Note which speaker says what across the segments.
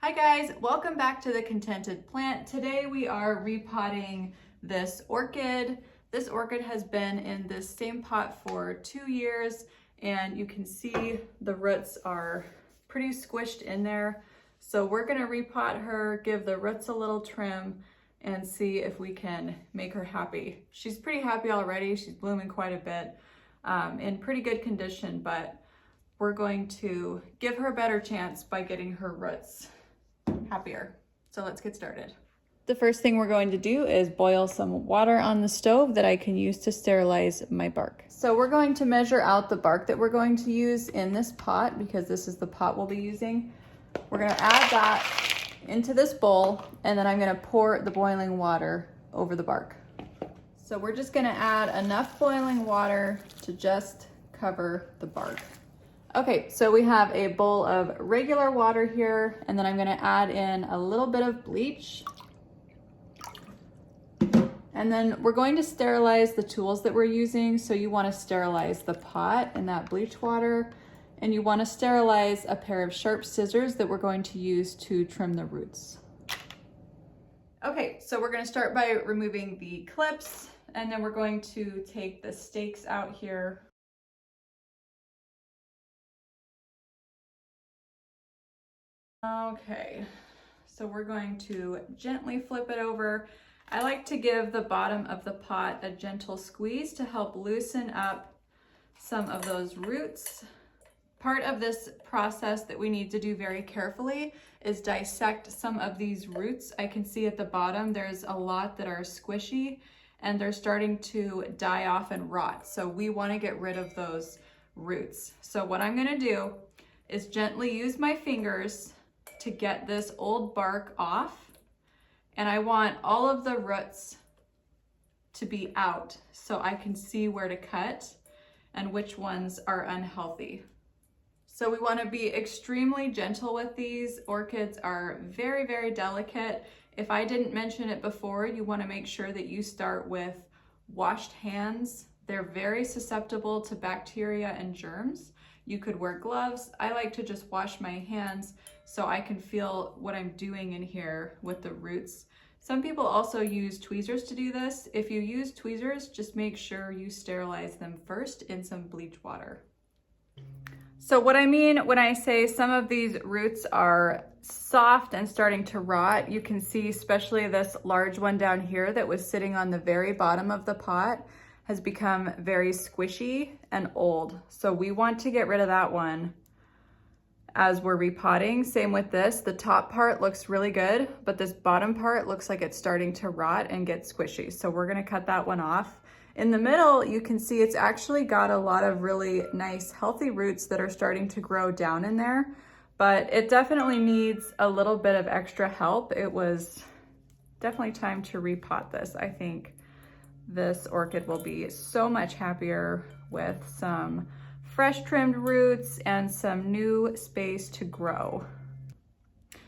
Speaker 1: Hi guys, welcome back to The Contented Plant. Today we are repotting this orchid. This orchid has been in this same pot for 2 years and you can see the roots are pretty squished in there. So we're gonna repot her, give the roots a little trim and see if we can make her happy. She's pretty happy already. She's blooming quite a bit, in pretty good condition, but we're going to give her a better chance by getting her roots happier. So let's get started. The first thing we're going to do is boil some water on the stove that I can use to sterilize my bark. So we're going to measure out the bark that we're going to use in this pot because this is the pot we'll be using. We're going to add that into this bowl and then I'm going to pour the boiling water over the bark. So we're just going to add enough boiling water to just cover the bark. Okay, so we have a bowl of regular water here, and then I'm gonna add in a little bit of bleach. And then we're going to sterilize the tools that we're using. So you wanna sterilize the pot in that bleach water, and you wanna sterilize a pair of sharp scissors that we're going to use to trim the roots. Okay, so we're gonna start by removing the clips, and then we're going to take the stakes out here. Okay, so we're going to gently flip it over. I like to give the bottom of the pot a gentle squeeze to help loosen up some of those roots. Part of this process that we need to do very carefully is dissect some of these roots. I can see at the bottom there's a lot that are squishy and they're starting to die off and rot. So we want to get rid of those roots. So what I'm going to do is gently use my fingers to get this old bark off, and I want all of the roots to be out so I can see where to cut and which ones are unhealthy. So we want to be extremely gentle with these. Orchids are very, very delicate. If I didn't mention it before, you want to make sure that you start with washed hands. They're very susceptible to bacteria and germs. You could wear gloves. I like to just wash my hands so I can feel what I'm doing in here with the roots. Some people also use tweezers to do this. If you use tweezers, just make sure you sterilize them first in some bleach water. So what I mean when I say some of these roots are soft and starting to rot, you can see especially this large one down here that was sitting on the very bottom of the pot has become very squishy and old. So we want to get rid of that one as we're repotting. Same with this, the top part looks really good, but this bottom part looks like it's starting to rot and get squishy. So we're gonna cut that one off. In the middle, you can see it's actually got a lot of really nice healthy roots that are starting to grow down in there, but it definitely needs a little bit of extra help. It was definitely time to repot this. I think this orchid will be so much happier with some fresh trimmed roots and some new space to grow.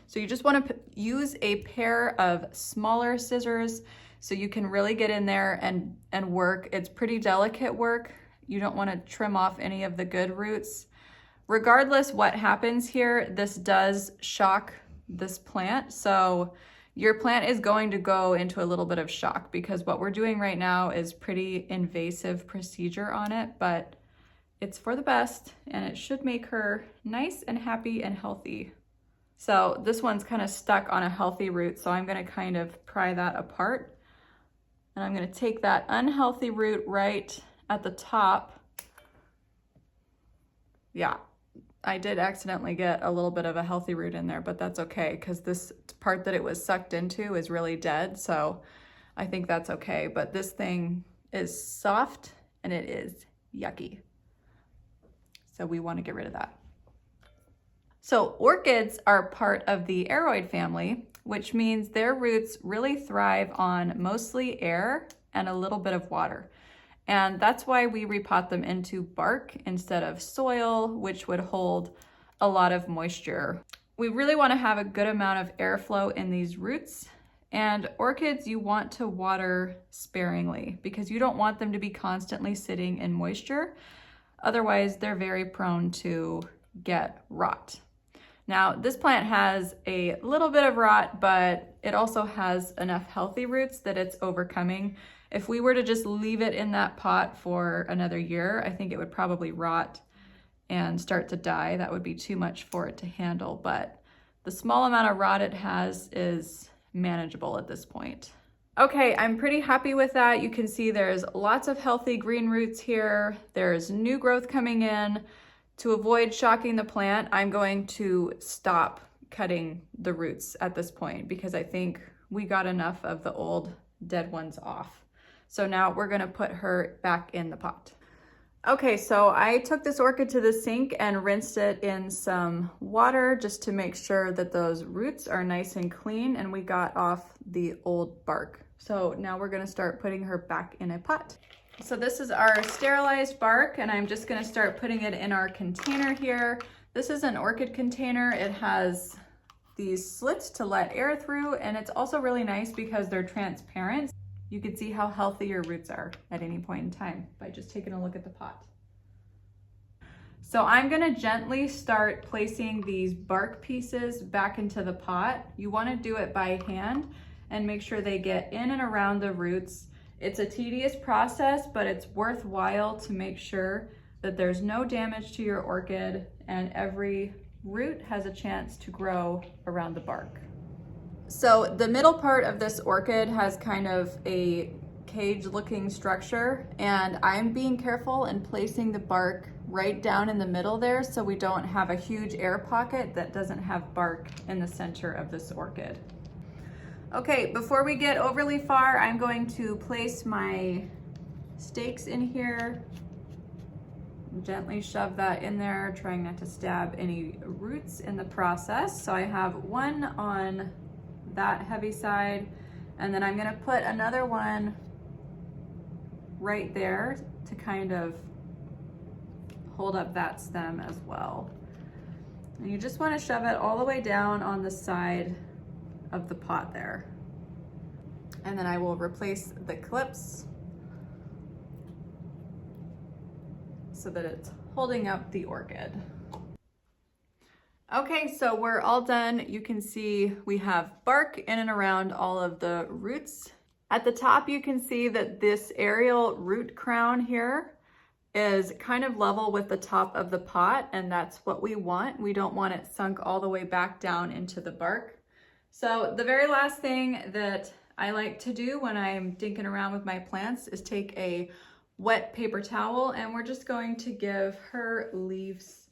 Speaker 1: So you just want to use a pair of smaller scissors so you can really get in there and work. It's pretty delicate work. You don't want to trim off any of the good roots. Regardless what happens here, this does shock this plant. So your plant is going to go into a little bit of shock because what we're doing right now is pretty invasive procedure on it, but it's for the best and it should make her nice and happy and healthy. So this one's kind of stuck on a healthy root, so I'm going to kind of pry that apart. And I'm going to take that unhealthy root right at the top. Yeah, I did accidentally get a little bit of a healthy root in there, but that's okay because this part that it was sucked into is really dead. So I think that's okay, but this thing is soft and it is yucky. So we want to get rid of that. So orchids are part of the aroid family, which means their roots really thrive on mostly air and a little bit of water. And that's why we repot them into bark instead of soil, which would hold a lot of moisture. We really want to have a good amount of airflow in these roots. And orchids, you want to water sparingly because you don't want them to be constantly sitting in moisture. Otherwise, they're very prone to get rot. Now, this plant has a little bit of rot, but it also has enough healthy roots that it's overcoming. If we were to just leave it in that pot for another year, I think it would probably rot and start to die. That would be too much for it to handle, but the small amount of rot it has is manageable at this point. Okay, I'm pretty happy with that. You can see there's lots of healthy green roots here. There's new growth coming in. To avoid shocking the plant, I'm going to stop cutting the roots at this point because I think we got enough of the old dead ones off. So now we're gonna put her back in the pot. Okay, so I took this orchid to the sink and rinsed it in some water just to make sure that those roots are nice and clean and we got off the old bark. So now we're gonna start putting her back in a pot. So this is our sterilized bark and I'm just gonna start putting it in our container here. This is an orchid container. It has these slits to let air through and it's also really nice because they're transparent. You can see how healthy your roots are at any point in time by just taking a look at the pot. So I'm gonna gently start placing these bark pieces back into the pot. You wanna do it by hand and make sure they get in and around the roots. It's a tedious process, but it's worthwhile to make sure that there's no damage to your orchid and every root has a chance to grow around the bark. So the middle part of this orchid has kind of a cage looking structure and I'm being careful and placing the bark right down in the middle there so we don't have a huge air pocket that doesn't have bark in the center of this orchid. Okay, before we get overly far, I'm going to place my stakes in here. Gently shove that in there, trying not to stab any roots in the process. So I have one on that heavy side, and then I'm gonna put another one right there to kind of hold up that stem as well. And you just wanna shove it all the way down on the side of the pot there. And then I will replace the clips so that it's holding up the orchid. Okay, so we're all done. You can see we have bark in and around all of the roots. At the top, you can see that this aerial root crown here is kind of level with the top of the pot, and that's what we want. We don't want it sunk all the way back down into the bark. So the very last thing that I like to do when I'm dinking around with my plants is take a wet paper towel and we're just going to give her leaves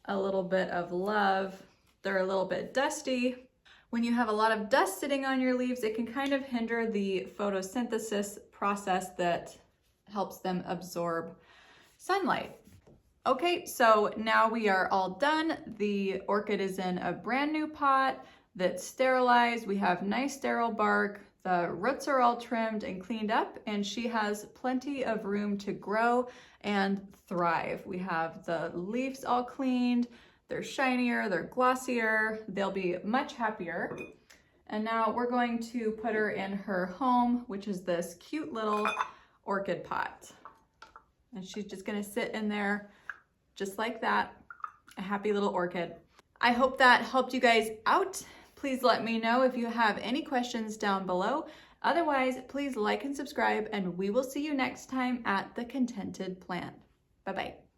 Speaker 1: a little bit of love. They're a little bit dusty. When you have a lot of dust sitting on your leaves, it can kind of hinder the photosynthesis process that helps them absorb sunlight. Okay, so now we are all done. The orchid is in a brand new pot that's sterilized. We have nice sterile bark. The roots are all trimmed and cleaned up, and she has plenty of room to grow and thrive. We have the leaves all cleaned. They're shinier, they're glossier. They'll be much happier. And now we're going to put her in her home, which is this cute little orchid pot. And she's just gonna sit in there just like that, a happy little orchid. I hope that helped you guys out. Please let me know if you have any questions down below. Otherwise, please like and subscribe, and we will see you next time at The Contented Plant. Bye-bye.